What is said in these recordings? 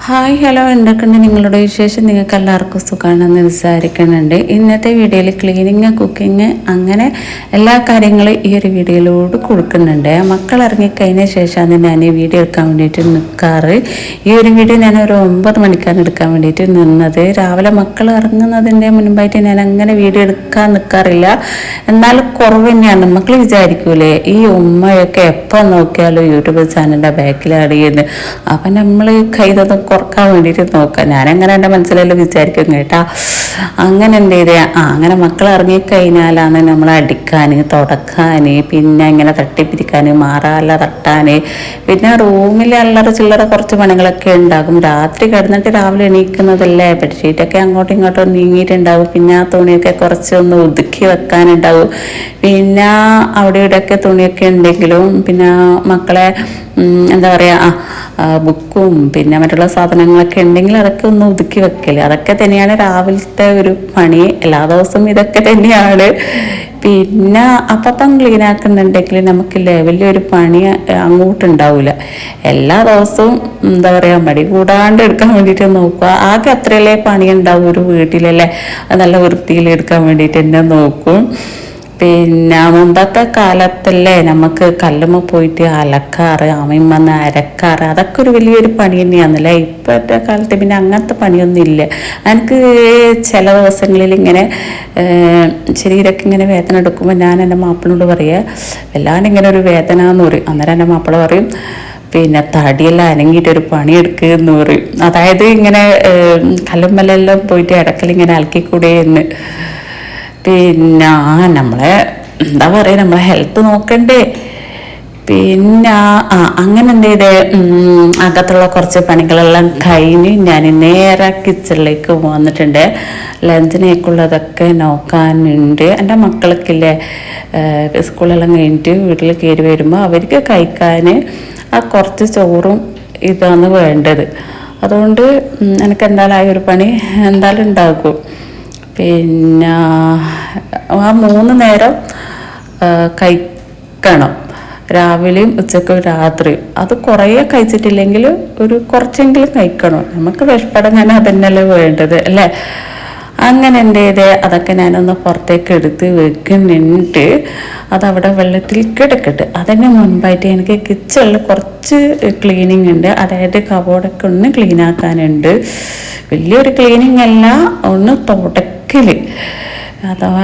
Hi hello, എന്തൊക്കെയുണ്ട് നിങ്ങളുടെ വിശേഷം? നിങ്ങൾക്ക് എല്ലാവർക്കും സുഖമാണെന്ന് വിചാരിക്കുന്നുണ്ട്. ഇന്നത്തെ വീഡിയോയിൽ ക്ലീനിങ്, കുക്കിങ്, അങ്ങനെ എല്ലാ കാര്യങ്ങളും ഈ ഒരു വീഡിയോയിലൂടെ കൊടുക്കുന്നുണ്ട്. മക്കൾ ഇറങ്ങിക്കഴിഞ്ഞ ശേഷമാണ് ഞാൻ ഈ വീഡിയോ എടുക്കാൻ വേണ്ടിയിട്ട് നിൽക്കാറ്. ഈ ഒരു വീഡിയോ ഞാൻ ഒരു 9 മണിക്കാണ് എടുക്കാൻ വേണ്ടിയിട്ട് നിന്നത്. രാവിലെ മക്കൾ ഇറങ്ങുന്നതിൻ്റെ മുൻപായിട്ട് ഞാൻ അങ്ങനെ വീഡിയോ എടുക്കാൻ നിൽക്കാറില്ല. എന്നാലും കുറവ് തന്നെയാണ്. മക്കൾ വിചാരിക്കൂലേ ഈ ഉമ്മയൊക്കെ എപ്പോൾ നോക്കിയാലും യൂട്യൂബ് ചാനലിൻ്റെ ബാക്കിലാണ് ചെയ്യുന്നത്. അപ്പം നമ്മൾ കൈതൊന്നും കുറക്കാൻ വേണ്ടിയിട്ട് നോക്കാം. ഞാനങ്ങനെ എൻ്റെ മനസ്സിലെല്ലാം വിചാരിക്കും കേട്ടാ. അങ്ങനെ എന്ത് ചെയ്തേ, അങ്ങനെ മക്കൾ ഇറങ്ങിക്കഴിഞ്ഞാലാണ് നമ്മൾ അടിക്കാൻ, തുടക്കാൻ, പിന്നെ ഇങ്ങനെ തട്ടിപ്പിരിക്കാൻ, മാറാല തട്ടാൻ, പിന്നെ റൂമിൽ അല്ലറ ചില്ലറ കുറച്ച് പണികളൊക്കെ ഉണ്ടാകും. രാത്രി കിടന്നിട്ട് രാവിലെ എണീക്കുന്നതല്ലേ, ബെഡ്ഷീറ്റൊക്കെ അങ്ങോട്ടും ഇങ്ങോട്ടും നീങ്ങിയിട്ടുണ്ടാവും. പിന്നെ ആ തുണിയൊക്കെ കുറച്ചൊന്ന് ഒതുക്കി വെക്കാനുണ്ടാവും. പിന്നെ അവിടെ ഇവിടെയൊക്കെ തുണിയൊക്കെ ഉണ്ടെങ്കിലും പിന്നെ മക്കളെ എന്താ പറയുക, ബുക്കും പിന്നെ മറ്റുള്ള സാധനങ്ങളൊക്കെ ഉണ്ടെങ്കിൽ അതൊക്കെ ഒന്ന് ഒതുക്കി വെക്കല്, അതൊക്കെ തന്നെയാണ് രാവിലത്തെ ഒരു പണി. എല്ലാ ദിവസവും ഇതൊക്കെ തന്നെയാണ്. പിന്നെ അപ്പം ക്ലീൻ ആക്കുന്നുണ്ടെങ്കിൽ നമുക്കില്ലേ വലിയൊരു പണി അങ്ങോട്ടുണ്ടാവില്ല. എല്ലാ ദിവസവും എന്താ പറയുക, മടി കൂടാണ്ട് എടുക്കാൻ വേണ്ടിയിട്ട് നോക്കുക. ആകെ അത്രയല്ലേ പണി ഉണ്ടാവും ഒരു വീട്ടിലല്ലേ, നല്ല വൃത്തിയിൽ എടുക്കാൻ വേണ്ടിയിട്ട് തന്നെ നോക്കും. പിന്നെ മുമ്പത്തെ കാലത്തല്ലേ നമുക്ക് കല്ലുമ്മ പോയിട്ട് അലക്കാറ്, അമ്മയും വന്ന് അരക്കാറ്, അതൊക്കെ ഒരു വലിയൊരു പണി തന്നെയാണല്ലേ. ഇപ്പോഴത്തെ കാലത്ത് പിന്നെ അങ്ങനത്തെ പണിയൊന്നും ഇല്ല. എനിക്ക് ചില ദിവസങ്ങളിൽ ഇങ്ങനെ ശരീരമൊക്കെ ഇങ്ങനെ വേദന എടുക്കുമ്പോൾ ഞാൻ എൻ്റെ മാപ്പിളോട് പറയുക, വല്ലാണ്ട് ഇങ്ങനെ ഒരു വേദന എന്ന് പറയും. അന്നേരം എൻ്റെ മാപ്പിള പറയും, പിന്നെ തടിയെല്ലാം അനങ്ങിയിട്ടൊരു പണിയെടുക്കുമെന്ന് പറയും. അതായത് ഇങ്ങനെ കല്ലുമ്മലെല്ലാം പോയിട്ട് ഇടക്കലിങ്ങനെ അലക്കിക്കൂടെ എന്ന്. പിന്നെ നമ്മളെ എന്താ പറയുക, നമ്മളെ ഹെൽത്ത് നോക്കണ്ടേ. പിന്നെ അങ്ങനെ എന്ത് ചെയ്തേ, അകത്തുള്ള കുറച്ച് പണികളെല്ലാം കഴിഞ്ഞ് ഞാൻ നേരെ കിച്ചണിലേക്ക് വന്നിട്ടുണ്ട്. ലഞ്ചിനേക്കുള്ളതൊക്കെ നോക്കാനുണ്ട്. എൻ്റെ മക്കൾക്കില്ലേ സ്കൂളെല്ലാം കഴിഞ്ഞിട്ട് വീട്ടിൽ കയറി വരുമ്പോൾ അവർക്ക് കഴിക്കാൻ ആ കുറച്ച് ചോറും ഇതാണ് വേണ്ടത്. അതുകൊണ്ട് എനിക്ക് എന്തായാലും ആ ഒരു പണി എന്തായാലും ഉണ്ടാക്കും. പിന്നെ ആ 3 നേരം കഴിക്കണം, രാവിലെയും ഉച്ചക്കും രാത്രിയും. അത് കുറേ കഴിച്ചിട്ടില്ലെങ്കിൽ ഒരു കുറച്ചെങ്കിലും കഴിക്കണം. നമുക്ക് വിശപ്പടങ്ങാൻ അതന്നെയല്ലേ വേണ്ടത് അല്ലേ. അങ്ങനെ എന്ത് ചെയ്തേ, അതൊക്കെ ഞാനൊന്ന് പുറത്തേക്ക് എടുത്ത് വെക്കുന്നുണ്ട്. അതവിടെ വെള്ളത്തിൽ കിടക്കട്ടെ. അതിന് മുൻപായിട്ട് എനിക്ക് കിച്ചണിൽ കുറച്ച് ക്ലീനിങ് ഉണ്ട്. അതായത് കബോർഡൊക്കെ ഒന്ന് ക്ലീൻ ആക്കാനുണ്ട്. വലിയൊരു ക്ലീനിങ് അല്ല, ഒന്ന് തുടക്കൽ. അഥവാ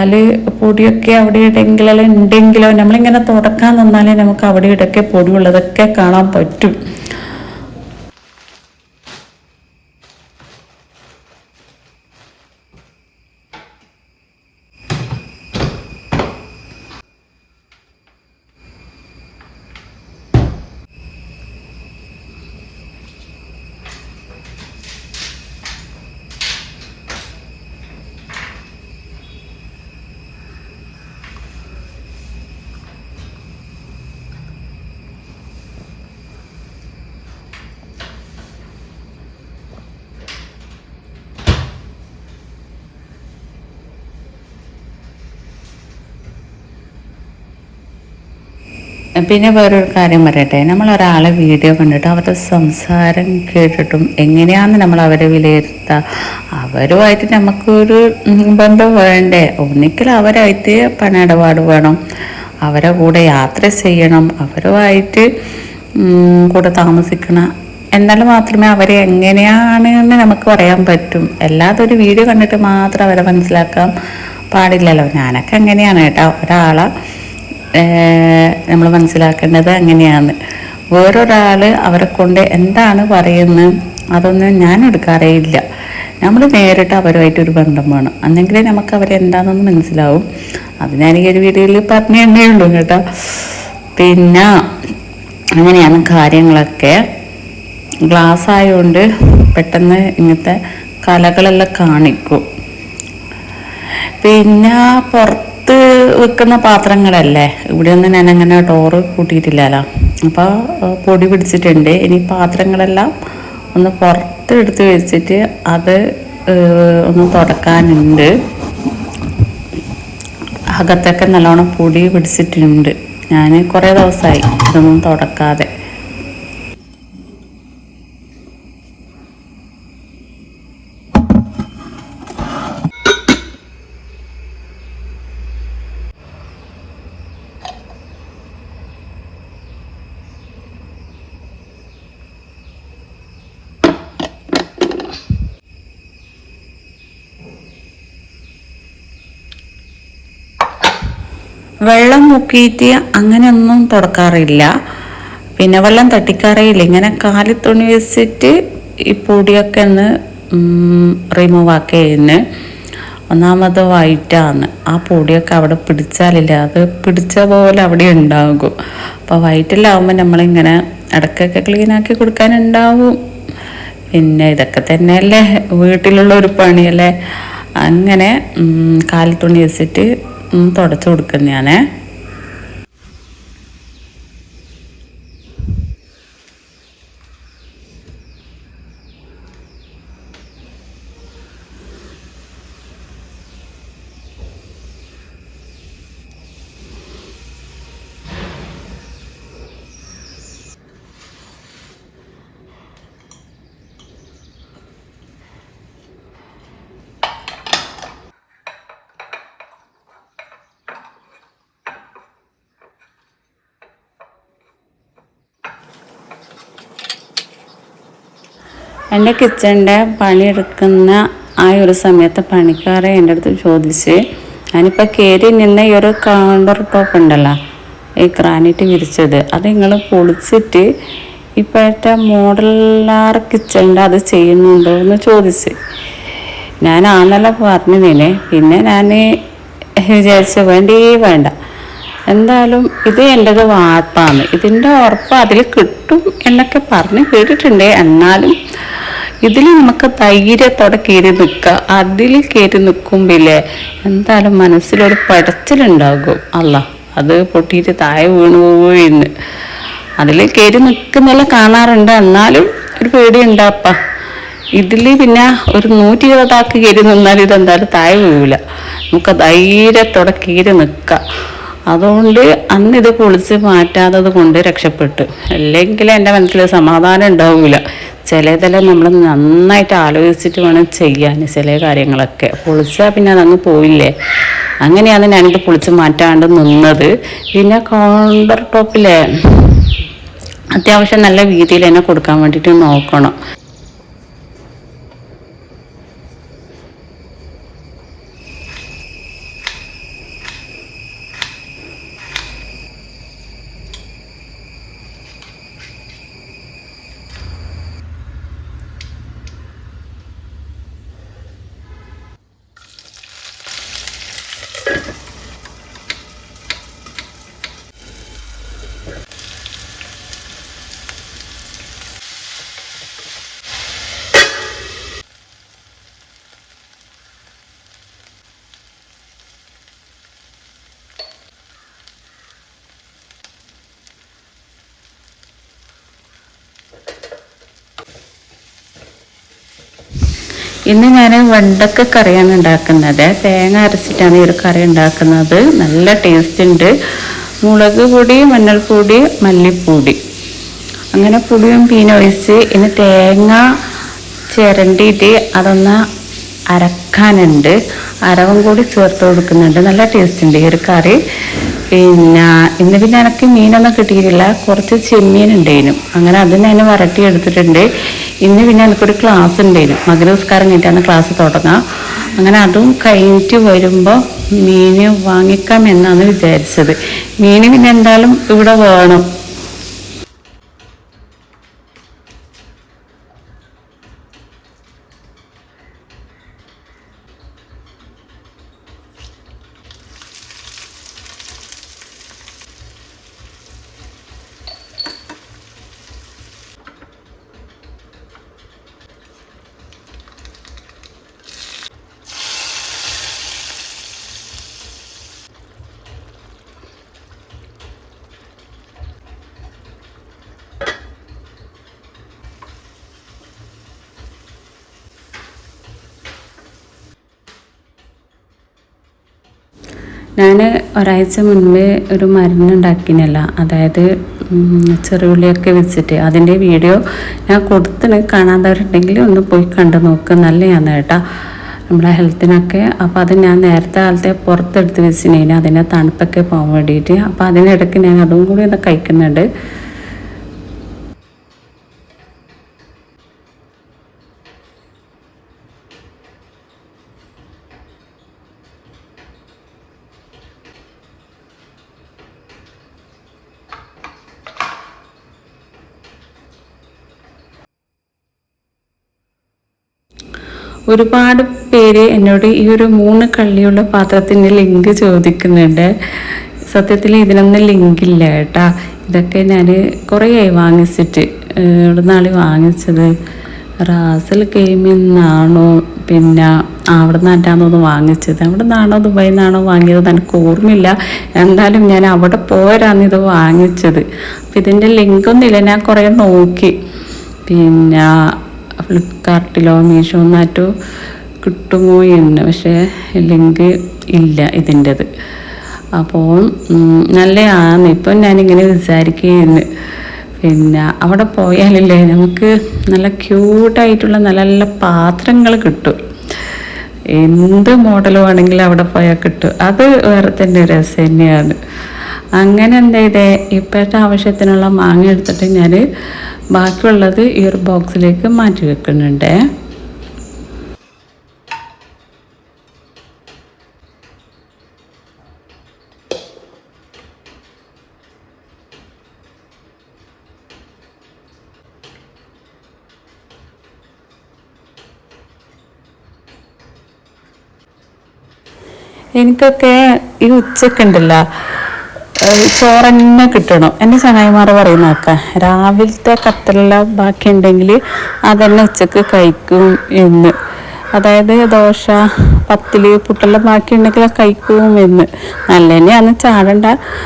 പൊടിയൊക്കെ അവിടെ ഇവിടെയെങ്കിലും ഉണ്ടെങ്കിലോ നമ്മളിങ്ങനെ തുടക്കാൻ നിന്നാലേ നമുക്ക് അവിടെ ഇവിടെയൊക്കെ പൊടിയുള്ളതൊക്കെ കാണാൻ പറ്റും. പിന്നെ വേറൊരു കാര്യം പറയട്ടെ, നമ്മളൊരാളെ വീഡിയോ കണ്ടിട്ട് അവരുടെ സംസാരം കേട്ടിട്ടും എങ്ങനെയാണെന്ന് നമ്മൾ അവരെ വിലയിരുത്തുക. അവരുമായിട്ട് നമുക്കൊരു ബന്ധം വേണ്ടേ. ഒന്നിക്കൽ അവരായിട്ട് പണമിടപാട് വേണം, അവരെ കൂടെ യാത്ര ചെയ്യണം, അവരുമായിട്ട് കൂടെ താമസിക്കണം. എന്നാൽ മാത്രമേ അവരെ എങ്ങനെയാണെന്ന് നമുക്ക് പറയാൻ പറ്റും. അല്ലാതെ ഒരു വീഡിയോ കണ്ടിട്ട് മാത്രം അവരെ മനസ്സിലാക്കാൻ പാടില്ലല്ലോ. ഞാനൊക്കെ അങ്ങനെയാണ് കേട്ടോ. ഒരാളെ നമ്മൾ മനസ്സിലാക്കേണ്ടത് അങ്ങനെയാണ്. വേറൊരാൾ അവരെ കൊണ്ട് എന്താണ് പറയുന്നത് അതൊന്നും ഞാൻ എടുക്കാറേയില്ല. നമ്മൾ നേരിട്ട് അവരുമായിട്ടൊരു ബന്ധം വേണം, എന്നെങ്കിലേ നമുക്ക് അവരെന്താണെന്ന് മനസ്സിലാവും. അത് ഞാൻ ഈ ഒരു വീഡിയോയിൽ പറഞ്ഞു തന്നേ ഉള്ളൂ കേട്ടോ. പിന്നെ അങ്ങനെയാണ് കാര്യങ്ങളൊക്കെ. ഗ്ലാസ് ആയതുകൊണ്ട് പെട്ടെന്ന് ഇങ്ങനത്തെ കലകളെല്ലാം കാണിക്കും. പിന്നെ പുറത്ത് വെക്കുന്ന പാത്രങ്ങളല്ലേ, ഇവിടെയൊന്നും ഞാൻ അങ്ങനെ ഡോറ് കൂട്ടിയിട്ടില്ലല്ലോ. അപ്പോൾ പൊടി പിടിച്ചിട്ടുണ്ട്. ഇനി പാത്രങ്ങളെല്ലാം ഒന്ന് പുറത്ത് എടുത്ത് വെച്ചിട്ട് അത് ഒന്ന് തുടക്കാനുണ്ട്. അകത്തൊക്കെ നല്ലോണം പൊടി പിടിച്ചിട്ടുണ്ട്. ഞാൻ കുറേ ദിവസമായി ഇതൊന്നും തുടക്കാതെ. വെള്ളം മുക്കിയിട്ട് അങ്ങനെയൊന്നും തുടക്കാറില്ല. പിന്നെ വെള്ളം തട്ടിക്കാറേയില്ല. ഇങ്ങനെ കാലി തുണി വെച്ചിട്ട് ഈ പൊടിയൊക്കെ ഒന്ന് റിമൂവ് ആക്കി കഴിഞ്ഞ് ഒന്നാമത് വൈറ്റാണ്. ആ പൊടിയൊക്കെ അവിടെ പിടിച്ചാലില്ല, അത് പിടിച്ച പോലെ അവിടെ ഉണ്ടാകും. അപ്പോൾ വൈറ്റിലാവുമ്പോൾ നമ്മളിങ്ങനെ ഇടയ്ക്കൊക്കെ ക്ലീനാക്കി കൊടുക്കാനുണ്ടാവും. പിന്നെ ഇതൊക്കെ തന്നെയല്ലേ വീട്ടിലുള്ള ഒരു പണിയല്ലേ. അങ്ങനെ കാലി തുണി വെച്ചിട്ട് തുടച്ചു കൊടുക്കും ഞാൻ. എൻ്റെ കിച്ചണിൻ്റെ പണിയെടുക്കുന്ന ആ ഒരു സമയത്ത് പണിക്കാരെ എൻ്റെ അടുത്ത് ചോദിച്ച്, ഞാനിപ്പോൾ കയറി നിന്ന ഈ ഒരു കൗണ്ടർ ടോപ്പ് ഉണ്ടല്ലോ, ഈ ഗ്രാനൈറ്റ് വിരിച്ചത്, അത് നിങ്ങൾ പൊളിച്ചിട്ട് ഇപ്പോഴത്തെ മോഡലാർ കിച്ചണിൻ്റെ അത് ചെയ്യുന്നുണ്ടോ എന്ന് ചോദിച്ച്. ഞാൻ ആന്നല്ല പറഞ്ഞതിനെ. പിന്നെ ഞാൻ വിചാരിച്ചു വേണ്ട, എന്തായാലും ഇത് എൻ്റെത് വാർപ്പാണ്, ഇതിൻ്റെ ഉറപ്പ് അതിൽ കിട്ടും എന്നൊക്കെ പറഞ്ഞ് കേട്ടിട്ടുണ്ട്. എന്നാലും ഇതിൽ നമുക്ക് ധൈര്യത്തോടെ കയറി നിൽക്കുക. അതിൽ കയറി നിൽക്കുമ്പില്ലേ എന്തായാലും മനസ്സിലൊരു പടച്ചിലുണ്ടാകും. അല്ല അത് പൊട്ടിയിട്ട് താഴെ വീണു പോയിന്ന്. അതിൽ കയറി നിൽക്കുന്നെല്ലാം കാണാറുണ്ട്, എന്നാലും ഒരു പേടിയുണ്ടാപ്പ. ഇതിൽ പിന്നെ ഒരു 120 കയറി നിന്നാൽ ഇതെന്തായാലും താഴെ വീഴില്ല. നമുക്ക് ധൈര്യത്തോടെ കയറി നിൽക്കാം. അതുകൊണ്ട് അന്ന് ഇത് പൊളിച്ച് മാറ്റാത്തത് കൊണ്ട് രക്ഷപ്പെട്ടു. അല്ലെങ്കിൽ എൻ്റെ മനസ്സിൽ സമാധാനം ഉണ്ടാവില്ല. ചിലതെല്ലാം നമ്മൾ നന്നായിട്ട് ആലോചിച്ചിട്ട് വേണം ചെയ്യാൻ. ചില കാര്യങ്ങളൊക്കെ പൊളിച്ചാൽ പിന്നെ അതങ്ങ് പോയില്ലേ. അങ്ങനെയാണ് ഞാനിത് പൊളിച്ച് മാറ്റാണ്ട് നിന്നത്. പിന്നെ കൗണ്ടർ ടോപ്പിലെ അത്യാവശ്യം നല്ല വീതിയിൽ തന്നെ കൊടുക്കാൻ വേണ്ടിയിട്ട് നോക്കണം. ഇന്ന് ഞാൻ വെണ്ടക്ക കറിയാണ് ഉണ്ടാക്കുന്നത്. തേങ്ങ അരച്ചിട്ടാണ് ഈ ഒരു കറി ഉണ്ടാക്കുന്നത്. നല്ല ടേസ്റ്റ് ഉണ്ട്. മുളക് പൊടി, മഞ്ഞൾപ്പൊടി, മല്ലിപ്പൊടി, അങ്ങനെ പൊടിയും ഒഴിച്ച് ഇനി തേങ്ങ ചിരണ്ടിയിട്ട് അതൊന്ന് അരക്കാനുണ്ട്. അരവും കൂടി ചേർത്ത് കൊടുക്കുന്നുണ്ട്. നല്ല ടേസ്റ്റ് ഉണ്ട് ഈ ഒരു കറി. പിന്നെ ഇന്ന് പിന്നെ എനിക്ക് മീനൊന്നും കിട്ടിയിട്ടില്ല. കുറച്ച് ചെമ്മീൻ ഉണ്ടായിരുന്നു. അങ്ങനെ അതിന് തന്നെ വരട്ടി എടുത്തിട്ടുണ്ട്. ഇന്ന് പിന്നെ എനിക്കൊരു ക്ലാസ് ഉണ്ടായിരുന്നു. മഗ്‌രിബ് കഴിഞ്ഞിട്ടാണ് ക്ലാസ് തുടങ്ങുക. അങ്ങനെ അതും കഴിഞ്ഞിട്ട് വരുമ്പോൾ മീൻ വാങ്ങിക്കാം എന്നാണ് വിചാരിച്ചത്. മീൻ പിന്നെ എന്തായാലും ഇവിടെ വേണം. ഞാൻ ഒരാഴ്ച മുൻപേ ഒരു മരുന്നുണ്ടാക്കിനല്ല, അതായത് ചെറുള്ളിയൊക്കെ വെച്ചിട്ട്, അതിൻ്റെ വീഡിയോ ഞാൻ കൊടുത്തിന്. കാണാത്തവരുണ്ടെങ്കിൽ ഒന്ന് പോയി കണ്ടു നോക്ക്. നല്ലതാണ് കേട്ടോ നമ്മളെ ഹെൽത്തിനൊക്കെ. അപ്പോൾ അത് ഞാൻ നേരത്തെ കാലത്തെ പുറത്തെടുത്ത് വെച്ചിന്, അതിൻ്റെ തണുപ്പൊക്കെ പോകാൻ വേണ്ടിയിട്ട്. അപ്പോൾ അതിനിടയ്ക്ക് ഞാൻ അതും കൂടി ഒന്ന് കഴിക്കുന്നുണ്ട്. ഒരുപാട് പേര് എന്നോട് ഈ ഒരു 3 കള്ളിയുള്ള പാത്രത്തിൻ്റെ ലിങ്ക് ചോദിക്കുന്നുണ്ട്. സത്യത്തിൽ ഇതിനൊന്നും ലിങ്കില്ല കേട്ടാ. ഇതൊക്കെ ഞാൻ കുറേയായി വാങ്ങിച്ചിട്ട്. ഇവിടെ നാളെ വാങ്ങിച്ചത് റാസൽ ഗെയിമിൽ നിന്നാണോ പിന്നെ അവിടെ നിന്നാട്ടാണോ വാങ്ങിച്ചത്, അവിടെ നിന്നാണോ ദുബായിൽ നിന്നാണോ വാങ്ങിയത് എനിക്ക് ഓർമ്മയില്ല. എന്തായാലും ഞാൻ അവിടെ പോരാന്ന് ഇത് വാങ്ങിച്ചത്. അപ്പം ഇതിൻ്റെ ലിങ്കൊന്നുമില്ല. ഞാൻ കുറേ നോക്കി, പിന്നെ ഫ്ലിപ്കാർട്ടിലോ മീഷോന്നാറ്റോ കിട്ടുമോ എന്ന്, പക്ഷേ ലിങ്ക് ഇല്ല ഇതിൻ്റെത്. അപ്പോൾ നല്ലതാണ്. ഇപ്പം ഞാനിങ്ങനെ വിചാരിക്കുകയെന്ന്, പിന്നെ അവിടെ പോയാലല്ലേ നമുക്ക് നല്ല ക്യൂട്ടായിട്ടുള്ള നല്ല നല്ല പാത്രങ്ങൾ കിട്ടും. എന്ത് മോഡൽ വേണമെങ്കിലും അവിടെ പോയാൽ കിട്ടും. അത് വേറെ തന്നെ രസം തന്നെയാണ്. അങ്ങനെ എന്താ ചെയ്തേ, ഇപ്പോഴത്തെ ആവശ്യത്തിനുള്ള മാങ്ങ എടുത്തിട്ട് ഞാൻ ബാക്കിയുള്ളത് ഈ ഒരു ബോക്സിലേക്ക് മാറ്റി വെക്കുന്നുണ്ടേ. എനിക്കൊക്കെ ഈ ഉച്ചക്കുണ്ടല്ലോ ചോറ് തന്നെ കിട്ടണം. എൻ്റെ ചങ്ങായിമാർ പറയുന്ന നോക്കാം, രാവിലത്തെ കത്തെല്ലാം ബാക്കി ഉണ്ടെങ്കിൽ അതന്നെ ഉച്ചക്ക് കഴിക്കും എന്ന്. അതായത് ദോശ, പത്തില്, പുട്ടെല്ലാം ബാക്കി ഉണ്ടെങ്കിൽ കഴിക്കും എന്ന്. നല്ല തന്നെയാണ്, ചാടണ്ട.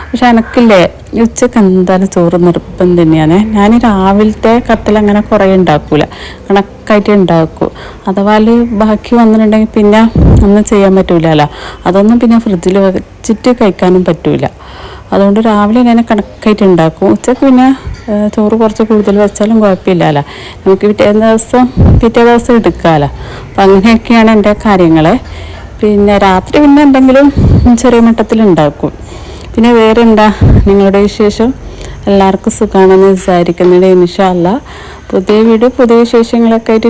പക്ഷെ എനക്കില്ലേ ഉച്ചക്ക് എന്തായാലും ചോറ് നിർബന്ധം തന്നെയാണ്. ഞാൻ രാവിലത്തെ കത്തിലങ്ങനെ കുറേ ഉണ്ടാക്കൂല, കണക്കായിട്ട് ഉണ്ടാക്കും. അഥവാ ബാക്കി വന്നിട്ടുണ്ടെങ്കിൽ പിന്നെ ഒന്നും ചെയ്യാൻ പറ്റൂലല്ലോ. അതൊന്നും പിന്നെ ഫ്രിഡ്ജിൽ വെച്ചിട്ട് കഴിക്കാനും പറ്റൂല. അതുകൊണ്ട് രാവിലെ ഞാൻ കണക്കായിട്ട് ഉണ്ടാക്കും. ഉച്ചക്ക് പിന്നെ ചോറ് കുറച്ച് കൂടുതൽ വെച്ചാലും കുഴപ്പമില്ലല്ലോ, നമുക്ക് പിറ്റേ ദിവസം എടുക്കാമല്ലോ. അപ്പം അങ്ങനെയൊക്കെയാണ് എൻ്റെ കാര്യങ്ങൾ. പിന്നെ രാത്രി പിന്നെ എന്തെങ്കിലും ചെറിയ മട്ടത്തിൽ ഉണ്ടാക്കും. പിന്നെ വേറെ എന്താ നിങ്ങളുടെ വിശേഷം? എല്ലാവർക്കും സുഖമാണെന്ന് വിചാരിക്കുന്നുണ്ട്. ഇൻഷാ അല്ലാഹ് പുതിയ വീഡിയോ പുതിയ വിശേഷങ്ങളൊക്കെ ആയിട്ട്